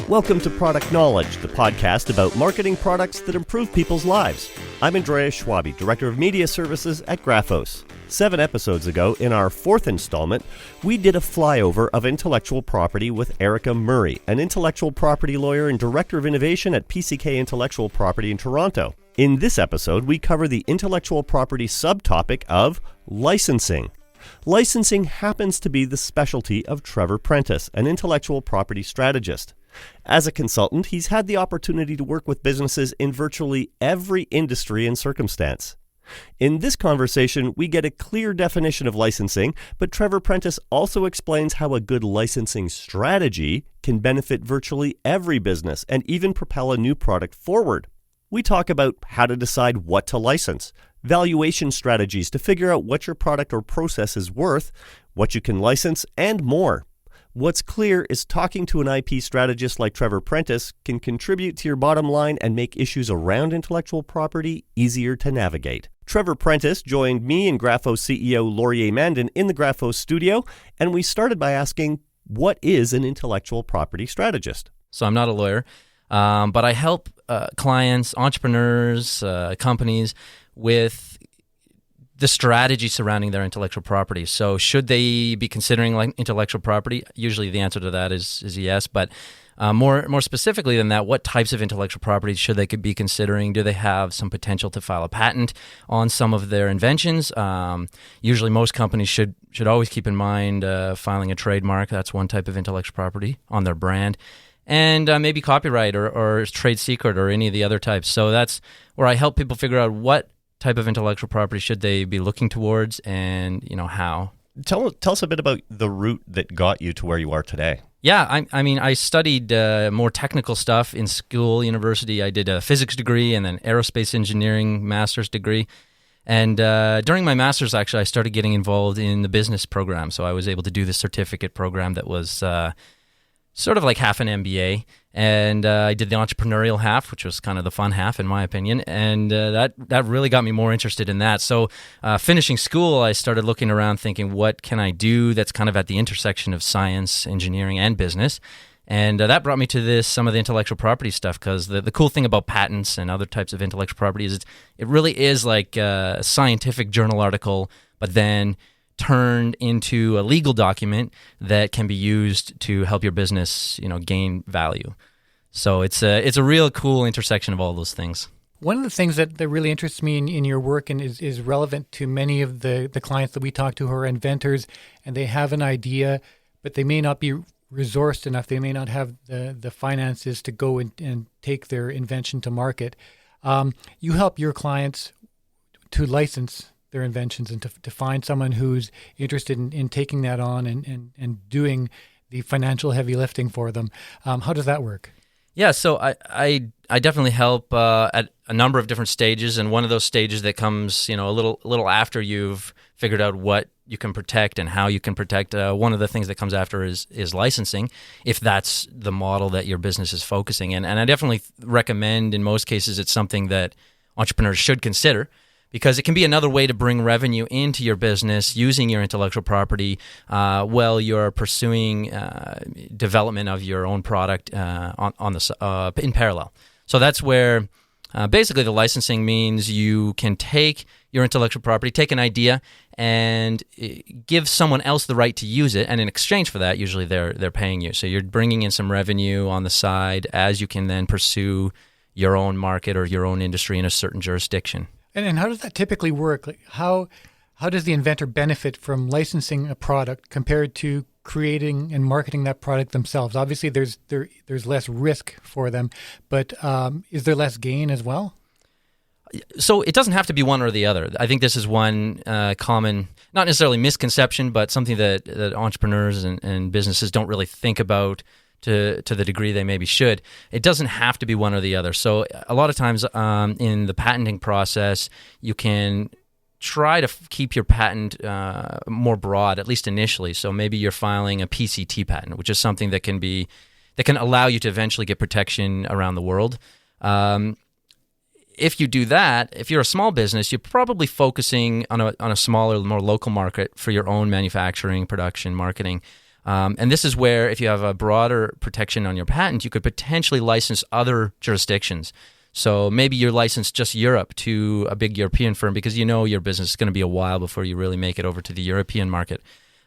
Welcome to Product Knowledge, the podcast about marketing products that improve people's lives. I'm Andreas Schwabe, Director of Media Services at Graphos. 7 episodes ago, in our 4th installment, we did a flyover of intellectual property with Erica Murray, an intellectual property lawyer and Director of Innovation at PCK Intellectual Property in Toronto. In this episode, we cover the intellectual property subtopic of licensing. Licensing happens to be the specialty of Trevor Prentice, an intellectual property strategist. As a consultant, he's had the opportunity to work with businesses in virtually every industry and circumstance. In this conversation, we get a clear definition of licensing, but Trevor Prentice also explains how a good licensing strategy can benefit virtually every business and even propel a new product forward. We talk about how to decide what to license, valuation strategies to figure out what your product or process is worth, what you can license, and more. What's clear is talking to an IP strategist like Trevor Prentice can contribute to your bottom line and make issues around intellectual property easier to navigate. Trevor Prentice joined me and Graphos CEO Laurier Mandan in the Graphos studio, and we started by asking, what is an intellectual property strategist? So I'm not a lawyer, but I help clients, entrepreneurs, companies with the strategy surrounding their intellectual property. So should they be considering like intellectual property? Usually the answer to that is yes, but more specifically than that, what types of intellectual property should they be considering? Do they have some potential to file a patent on some of their inventions? Usually most companies should always keep in mind filing a trademark. That's one type of intellectual property on their brand. And maybe copyright or trade secret or any of the other types. So that's where I help people figure out what type of intellectual property should they be looking towards and, how. Tell us a bit about the route that got you to where you are today. Yeah, I studied more technical stuff in school, university. I did a physics degree and then aerospace engineering master's degree. And during my master's, actually, I started getting involved in the business program. So I was able to do the certificate program that was sort of like half an MBA, and I did the entrepreneurial half, which was kind of the fun half, in my opinion, and that really got me more interested in that. So finishing school, I started looking around thinking, what can I do that's kind of at the intersection of science, engineering, and business? And that brought me to some of the intellectual property stuff, because the cool thing about patents and other types of intellectual property is it really is like a scientific journal article, but then turned into a legal document that can be used to help your business, gain value. So it's a real cool intersection of all those things. One of the things that really interests me in your work and is relevant to many of the clients that we talk to who are inventors, and they have an idea, but they may not be resourced enough. They may not have the finances to go and take their invention to market. You help your clients to license their inventions and to find someone who's interested in taking that on and doing the financial heavy lifting for them. How does that work? Yeah, so I definitely help at a number of different stages, and one of those stages that comes a little after you've figured out what you can protect and how you can protect. One of the things that comes after is licensing, if that's the model that your business is focusing in. And I definitely recommend, in most cases, it's something that entrepreneurs should consider, because it can be another way to bring revenue into your business using your intellectual property while you're pursuing development of your own product in parallel. So that's where basically the licensing means you can take your intellectual property, take an idea, and give someone else the right to use it, and in exchange for that, usually they're paying you. So you're bringing in some revenue on the side as you can then pursue your own market or your own industry in a certain jurisdiction. And how does that typically work? Like how does the inventor benefit from licensing a product compared to creating and marketing that product themselves? Obviously, there's less risk for them, but is there less gain as well? So it doesn't have to be one or the other. I think this is one common, not necessarily misconception, but something that entrepreneurs and businesses don't really think about to the degree they maybe should. It doesn't have to be one or the other. So a lot of times in the patenting process, you can try to keep your patent more broad, at least initially. So maybe you're filing a PCT patent, which is something that can allow you to eventually get protection around the world. If you do that, if you're a small business, you're probably focusing on a smaller, more local market for your own manufacturing, production, marketing. And this is where, if you have a broader protection on your patent, you could potentially license other jurisdictions. So maybe you're licensed just Europe to a big European firm because you know your business is going to be a while before you really make it over to the European market.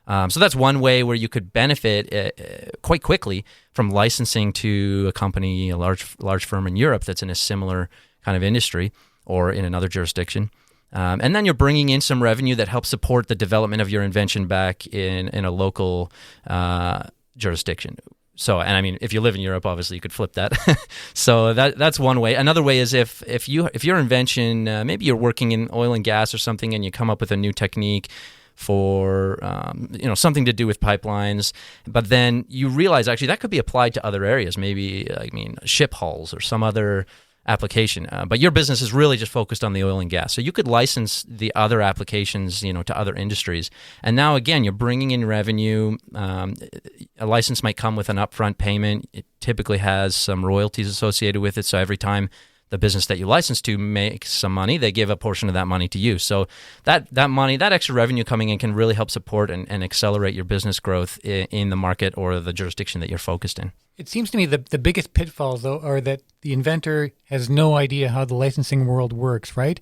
So that's one way where you could benefit quite quickly from licensing to a company, a large firm in Europe that's in a similar kind of industry or in another jurisdiction. And then you're bringing in some revenue that helps support the development of your invention back in a local jurisdiction. So, and I mean, if you live in Europe, obviously you could flip that. So that's one way. Another way is if your invention, maybe you're working in oil and gas or something, and you come up with a new technique for something to do with pipelines, but then you realize actually that could be applied to other areas, maybe ship hulls or some other application. But your business is really just focused on the oil and gas, so you could license the other applications, to other industries. And now again, you're bringing in revenue. A license might come with an upfront payment. It typically has some royalties associated with it. So every time the business that you license to makes some money, they give a portion of that money to you. So that money, that extra revenue coming in can really help support and accelerate your business growth in the market or the jurisdiction that you're focused in. It seems to me the biggest pitfalls, though, are that the inventor has no idea how the licensing world works, right?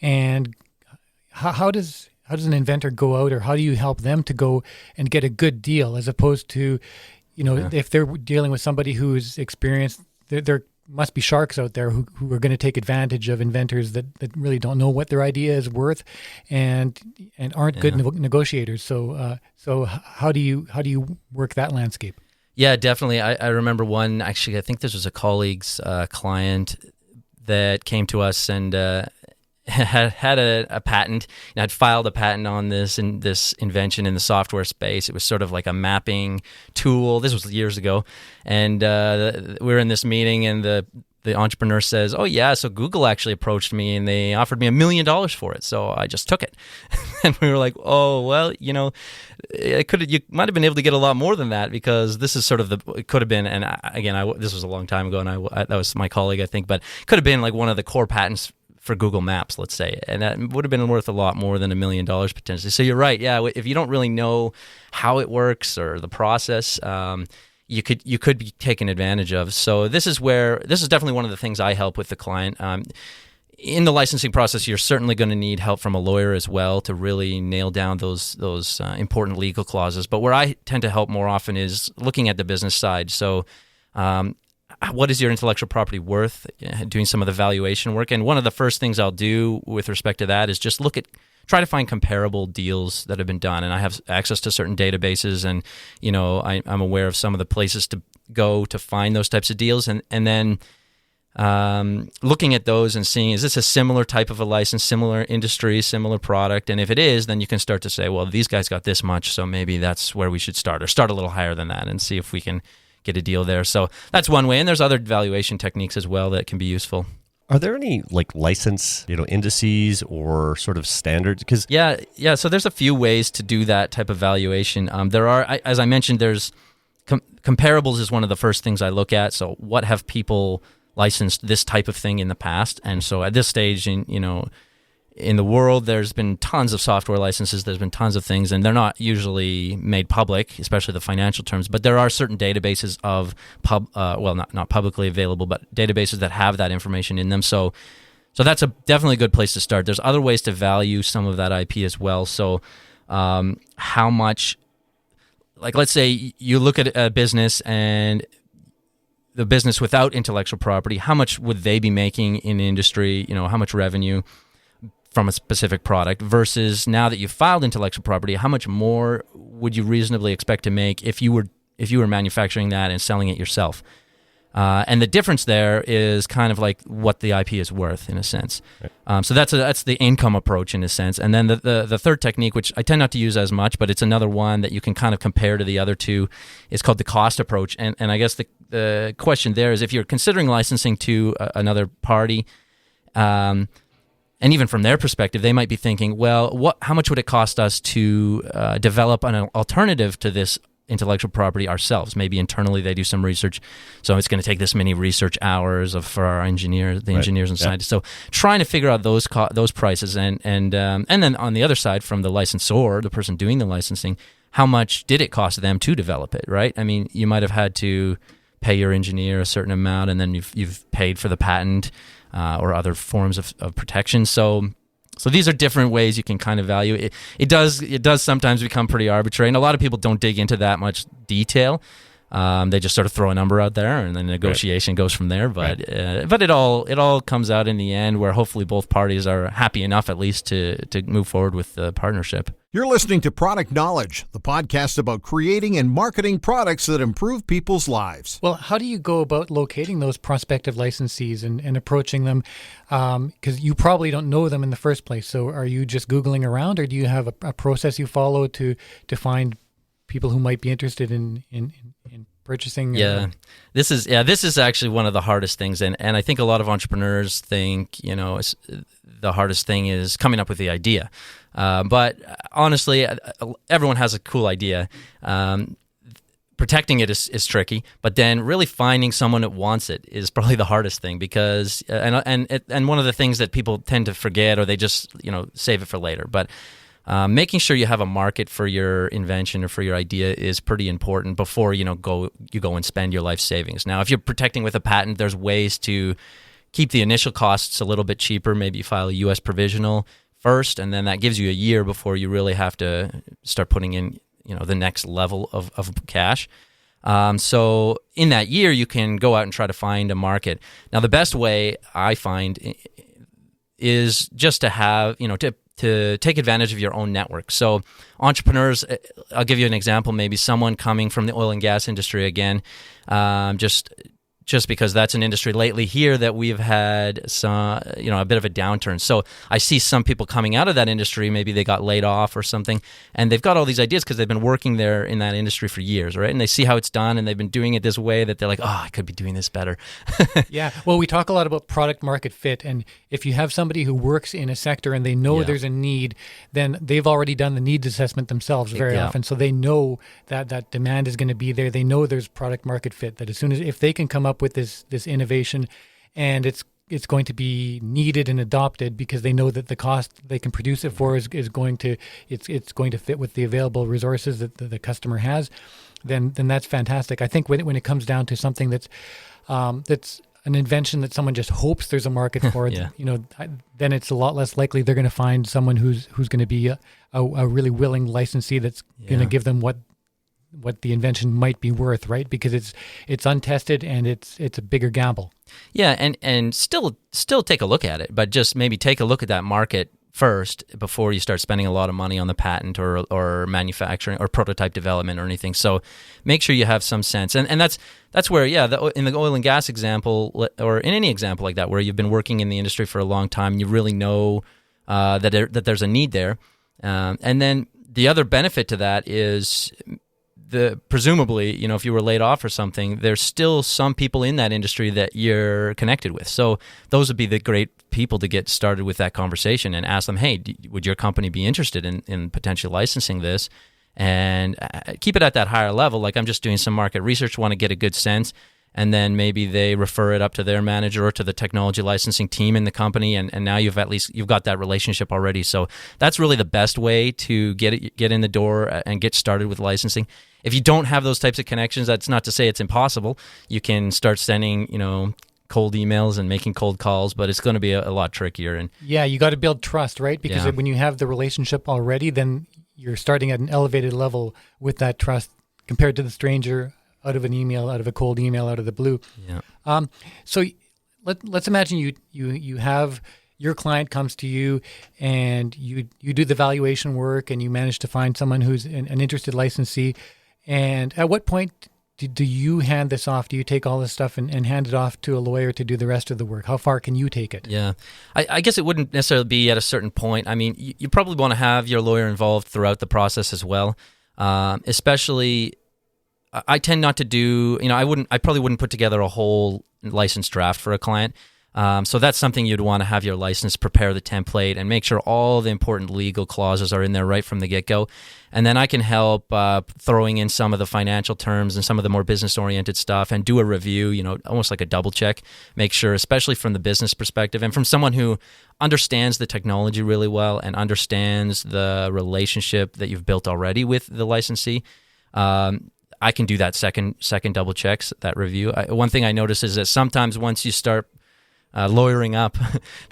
And how does an inventor go out, or how do you help them to go and get a good deal, as opposed to, if they're dealing with somebody who's experienced, there must be sharks out there who are going to take advantage of inventors that really don't know what their idea is worth and aren't good negotiators. So how do you work that landscape? Yeah, definitely. I remember one, actually, I think this was a colleague's client that came to us and had a patent, and had filed a patent on this invention in the software space. It was sort of like a mapping tool. This was years ago. And we were in this meeting, and the entrepreneur says, "Oh yeah, so Google actually approached me and they offered me $1 million for it, so I just took it." And we were like, "Oh well, you might have been able to get a lot more than that, because this is sort of it could have been." And this was a long time ago, and that was my colleague, I think, but it could have been like one of the core patents for Google Maps, let's say, and that would have been worth a lot more than $1 million potentially. So you're right, yeah. If you don't really know how it works or the process, you could be taken advantage of. So this is definitely one of the things I help with the client. In the licensing process, you're certainly going to need help from a lawyer as well to really nail down those important legal clauses. But where I tend to help more often is looking at the business side. So what is your intellectual property worth? Doing some of the valuation work. And one of the first things I'll do with respect to that is just try to find comparable deals that have been done. And I have access to certain databases, and I'm aware of some of the places to go to find those types of deals, and then looking at those and seeing, is this a similar type of a license, similar industry, similar product? And if it is, then you can start to say, well, these guys got this much, so maybe that's where we should start, or start a little higher than that and see if we can get a deal there. So that's one way, and there's other valuation techniques as well that can be useful. Are there any license, indices or sort of standards? Because yeah. So there's a few ways to do that type of valuation. There are, as I mentioned, there's comparables is one of the first things I look at. So what have people licensed this type of thing in the past? And so at this stage in the world, there's been tons of software licenses. There's been tons of things, and they're not usually made public, especially the financial terms. But there are certain databases of not publicly available, but databases that have that information in them. So that's definitely a good place to start. There's other ways to value some of that IP as well. So how much, let's say you look at a business, and the business without intellectual property, how much would they be making in the industry? How much revenue from a specific product, versus now that you've filed intellectual property, how much more would you reasonably expect to make if you were manufacturing that and selling it yourself? And the difference there is kind of like what the IP is worth, in a sense. Right. So that's the income approach, in a sense. And then the third technique, which I tend not to use as much, but it's another one that you can kind of compare to the other two, is called the cost approach. And I guess the question there is, if you're considering licensing to another party, and even from their perspective, they might be thinking, well, how much would it cost us to develop an alternative to this intellectual property ourselves? Maybe internally they do some research, so it's going to take this many research hours for our engineers, engineers and scientists. So trying to figure out those prices, and then on the other side, from the licensor, the person doing the licensing, how much did it cost them to develop it, right? I mean, you might have had to pay your engineer a certain amount, and then you've paid for the patent or other forms of protection. So these are different ways you can kind of value it. It does sometimes become pretty arbitrary, and a lot of people don't dig into that much detail. They just sort of throw a number out there, and then negotiation goes from there. But it all comes out in the end where hopefully both parties are happy enough at least to move forward with the partnership. You're listening to Product Knowledge, the podcast about creating and marketing products that improve people's lives. Well, how do you go about locating those prospective licensees and approaching them? Because you probably don't know them in the first place. So are you just Googling around, or do you have a process you follow to find people who might be interested in purchasing? This is actually one of the hardest things, and I think a lot of entrepreneurs think the hardest thing is coming up with the idea. But honestly, everyone has a cool idea. Protecting it is tricky, but then really finding someone that wants it is probably the hardest thing, because and one of the things that people tend to forget, or they just save it for later. But making sure you have a market for your invention or for your idea is pretty important before you go and spend your life savings. Now, if you're protecting with a patent, there's ways to keep the initial costs a little bit cheaper. Maybe you file a U.S. provisional first, and then that gives you a year before you really have to start putting in the next level of cash. So in that year, you can go out and try to find a market. Now, the best way I find is just to have to take advantage of your own network. So entrepreneurs, I'll give you an example, maybe someone coming from the oil and gas industry again, just because that's an industry lately here that we've had some, a bit of a downturn. So I see some people coming out of that industry, maybe they got laid off or something, and they've got all these ideas because they've been working there in that industry for years, right? And they see how it's done, and they've been doing it this way that they're like, I could be doing this better. Yeah. Well, we talk a lot about product market fit, and if you have somebody who works in a sector and they know there's a need, then they've already done the needs assessment themselves very often. So they know that demand is going to be there. They know there's product market fit, that as soon as, if they can come up with this innovation, and it's going to be needed and adopted because they know that the cost they can produce it for is going to fit with the available resources that the customer has, then that's fantastic. I think when it comes down to something that's an invention that someone just hopes there's a market for, then it's a lot less likely they're going to find someone who's going to be a really willing licensee that's going to give them what the invention might be worth, right? Because it's untested and it's a bigger gamble. Yeah, and still take a look at it, but just maybe take a look at that market first before you start spending a lot of money on the patent or manufacturing or prototype development or anything. So make sure you have some sense, and that's where in the oil and gas example, or in any example like that where you've been working in the industry for a long time, you really know that there's a need there, and then the other benefit to that is presumably, if you were laid off or something, there's still some people in that industry that you're connected with. So those would be the great people to get started with that conversation and ask them, hey, would your company be interested in potentially licensing this? And keep it at that higher level. Like, I'm just doing some market research, want to get a good sense. And then maybe they refer it up to their manager or to the technology licensing team in the company, and now you've got that relationship already. So that's really the best way to get in the door and get started with licensing. If you don't have those types of connections, that's not to say it's impossible. You can start sending, cold emails and making cold calls, but it's going to be a lot trickier. And you got to build trust, right? Because when you have the relationship already, then you're starting at an elevated level with that trust compared to the stranger out of an email, out of a cold email, out of the blue. Yeah. So let's imagine you have your client comes to you and you do the valuation work and you manage to find someone who's an interested licensee. And at what point do you hand this off? Do you take all this stuff and hand it off to a lawyer to do the rest of the work? How far can you take it? Yeah. I guess it wouldn't necessarily be at a certain point. I mean, you probably want to have your lawyer involved throughout the process as well, especially... I tend not to do, I probably wouldn't put together a whole license draft for a client. So that's something you'd want to have your license prepare the template and make sure all the important legal clauses are in there right from the get-go. And then I can help throwing in some of the financial terms and some of the more business-oriented stuff and do a review, almost like a double check, make sure, especially from the business perspective and from someone who understands the technology really well and understands the relationship that you've built already with the licensee. I can do that second double checks, that review. One thing I notice is that sometimes once you start lawyering up,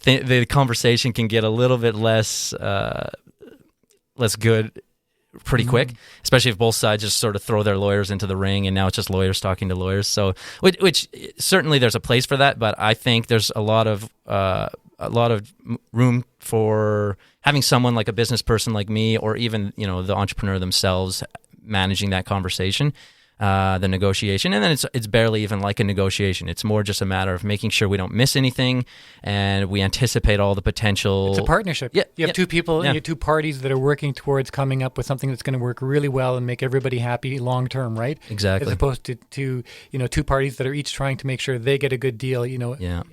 the conversation can get a little bit less good pretty quick, especially if both sides just sort of throw their lawyers into the ring and now it's just lawyers talking to lawyers. So, which certainly there's a place for that, but I think there's a lot of room for having someone like a business person like me, or even the entrepreneur themselves, managing that conversation. The negotiation, and then it's barely even like a negotiation. It's more just a matter of making sure we don't miss anything, and we anticipate all the potential. It's a partnership. Yeah, you have two people, and you have two parties that are working towards coming up with something that's going to work really well and make everybody happy long term, right? Exactly. As opposed to two parties that are each trying to make sure they get a good deal.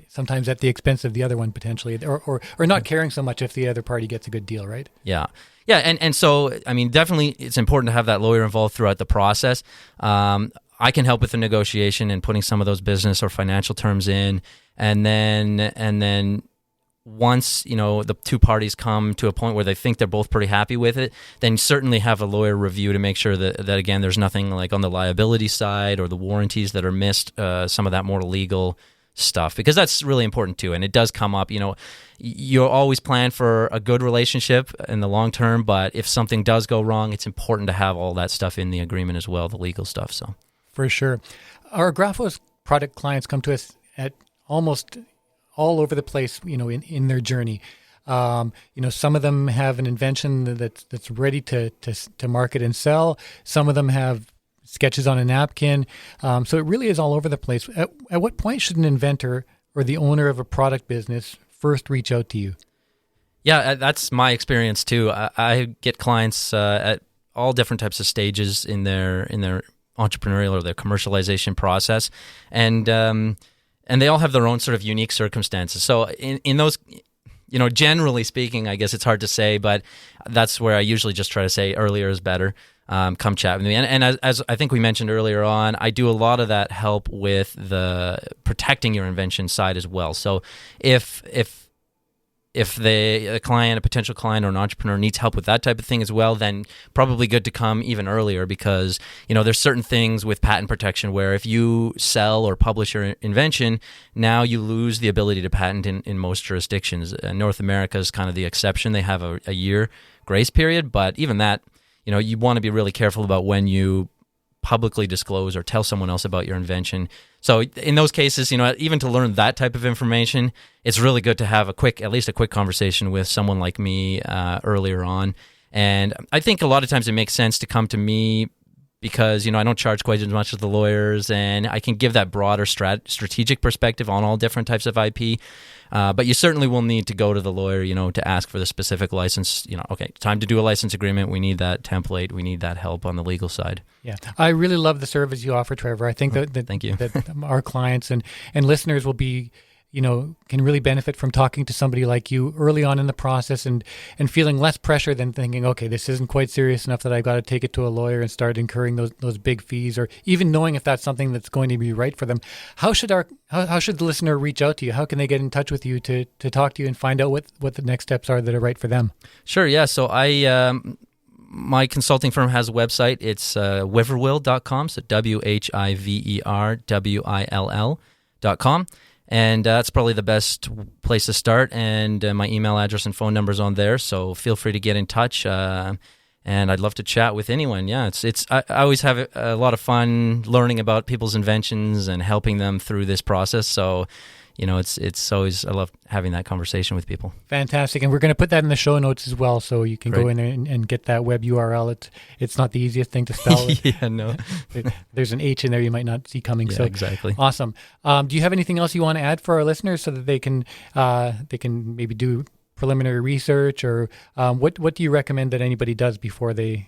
Sometimes at the expense of the other one potentially, or not caring so much if the other party gets a good deal, right? Yeah. Yeah, and so, I mean, definitely it's important to have that lawyer involved throughout the process. I can help with the negotiation and putting some of those business or financial terms in, and then once, the two parties come to a point where they think they're both pretty happy with it, then certainly have a lawyer review to make sure that again, there's nothing like on the liability side or the warranties that are missed, some of that more legal stuff, because that's really important too. And it does come up, you'll always plan for a good relationship in the long term, but if something does go wrong, it's important to have all that stuff in the agreement as well, the legal stuff. So for sure. Our Graphos product clients come to us at almost all over the place, in their journey. Some of them have an invention that's ready to market and sell. Some of them have sketches on a napkin. So it really is all over the place. At what point should an inventor or the owner of a product business first reach out to you? Yeah, that's my experience too. I get clients at all different types of stages in their entrepreneurial or their commercialization process, and they all have their own sort of unique circumstances. So in those, generally speaking, I guess it's hard to say, but that's where I usually just try to say earlier is better. Come chat with me. And as I think we mentioned earlier on, I do a lot of that help with the protecting your invention side as well. So if a potential client or an entrepreneur needs help with that type of thing as well, then probably good to come even earlier, because there's certain things with patent protection where if you sell or publish your invention, now you lose the ability to patent in most jurisdictions. North America is kind of the exception. They have a year grace period, but even that, you want to be really careful about when you publicly disclose or tell someone else about your invention. So in those cases, even to learn that type of information, it's really good to have at least a quick conversation with someone like me earlier on. And I think a lot of times it makes sense to come to me because, I don't charge quite as much as the lawyers, and I can give that broader strategic perspective on all different types of IP. But you certainly will need to go to the lawyer, to ask for the specific license. Okay, time to do a license agreement. We need that template. We need that help on the legal side. Yeah, I really love the service you offer, Trevor. I think that thank you. that our clients and listeners will be, can really benefit from talking to somebody like you early on in the process and feeling less pressure than thinking, okay, this isn't quite serious enough that I got to take it to a lawyer and start incurring those big fees, or even knowing if that's something that's going to be right for them. How should the listener reach out to you? How can they get in touch with you to talk to you and find out what the next steps are that are right for them? Sure, yeah. So my consulting firm has a website. It's wiverwill.com, so WHIVERWILL.com. And that's probably the best place to start. And my email address and phone number's on there, so feel free to get in touch. And I'd love to chat with anyone. Yeah, I always have a lot of fun learning about people's inventions and helping them through this process. So, it's always, I love having that conversation with people. Fantastic. And we're going to put that in the show notes as well, so you can go in there and get that web URL. It's not the easiest thing to spell. Yeah, no. There's an H in there you might not see coming. Yeah, so exactly. Awesome. Do you have anything else you want to add for our listeners so that they can maybe do preliminary research, or what do you recommend that anybody does before they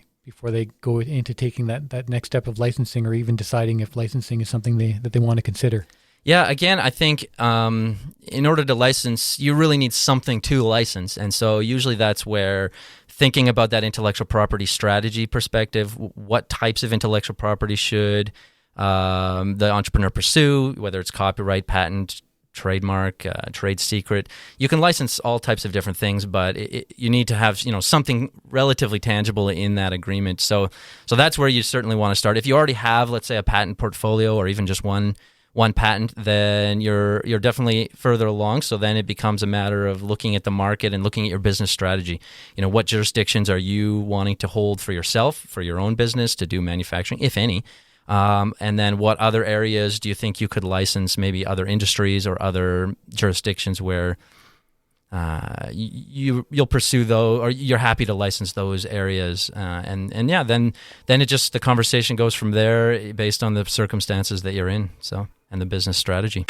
go into taking that next step of licensing, or even deciding if licensing is something that they want to consider? Yeah, again, I think in order to license, you really need something to license. And so usually that's where thinking about that intellectual property strategy perspective, what types of intellectual property should the entrepreneur pursue, whether it's copyright, patent, trademark, trade secret. You can license all types of different things, but you need to have something relatively tangible in that agreement. So that's where you certainly want to start. If you already have, let's say, a patent portfolio or even just one patent, then you're definitely further along. So then it becomes a matter of looking at the market and looking at your business strategy. What jurisdictions are you wanting to hold for yourself, for your own business, to do manufacturing, if any? And then what other areas do you think you could license, maybe other industries or other jurisdictions where you'll pursue those, or you're happy to license those areas, then it just, the conversation goes from there based on the circumstances that you're in, and the business strategy.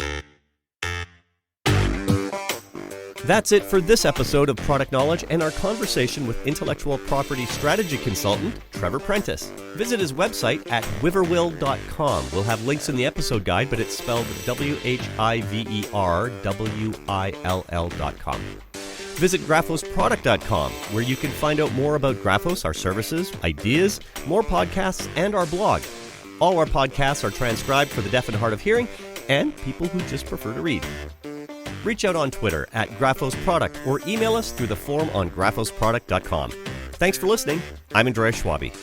That's it for this episode of Product Knowledge and our conversation with intellectual property strategy consultant Trevor Prentice. Visit his website at wiverwill.com. We'll have links in the episode guide, but it's spelled WHIVERWILL.com. Visit graphosproduct.com, where you can find out more about Graphos, our services, ideas, more podcasts, and our blog. All our podcasts are transcribed for the deaf and hard of hearing and people who just prefer to read. Reach out on Twitter at graphosproduct or email us through the form on graphosproduct.com. Thanks for listening. I'm Andrea Schwabi.